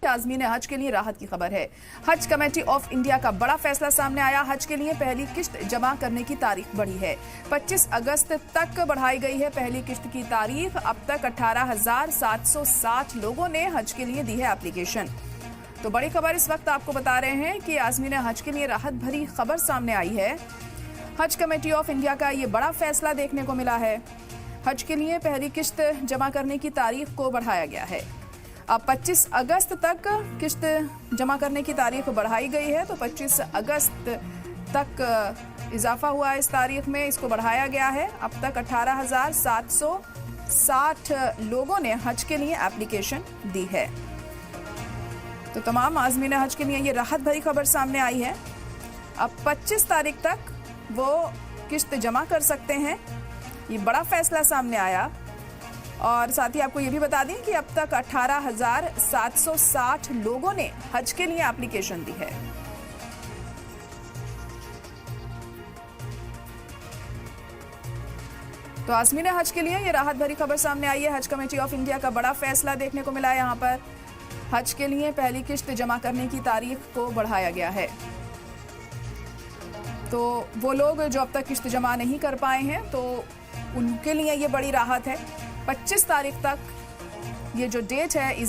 आज़मीन हज के लिए राहत की खबर है। हज कमेटी ऑफ इंडिया का बड़ा फैसला सामने आया। हज के लिए पहली किश्त जमा करने की तारीख बढ़ी है। 25 अगस्त तक बढ़ाई गई है पहली किश्त की तारीख। अब तक 18,760 लोगों ने हज के लिए दी है एप्लीकेशन। तो बड़ी खबर इस वक्त आपको बता रहे हैं कि आज़मीन हज के लिए राहत भरी खबर सामने आई है। हज कमेटी ऑफ इंडिया का ये बड़ा फैसला देखने को मिला है। हज के लिए पहली किश्त जमा करने की तारीख को बढ़ाया गया है। अब 25 अगस्त तक किश्त जमा करने की तारीख बढ़ाई गई है। तो 25 अगस्त तक इजाफा हुआ है इस तारीख में, इसको बढ़ाया गया है। अब तक 18,760 लोगों ने हज के लिए एप्लीकेशन दी है। तो तमाम आज़मीन हज के लिए ये राहत भरी खबर सामने आई है। अब 25 तारीख तक वो किश्त जमा कर सकते हैं। ये बड़ा फैसला सामने आया। और साथ ही आपको ये भी बता दें कि अब तक 18,760 लोगों ने हज के लिए एप्लीकेशन दी है। तो आज़मीन हज के लिए ये राहत भरी खबर सामने आई है। हज कमेटी ऑफ इंडिया का बड़ा फैसला देखने को मिला है। यहाँ पर हज के लिए पहली किश्त जमा करने की तारीख को बढ़ाया गया है। तो वो लोग जो अब तक किश्त जमा नहीं कर पाए हैं, तो उनके लिए ये बड़ी राहत है। 25 तारीख तक ये जो डेट है इसे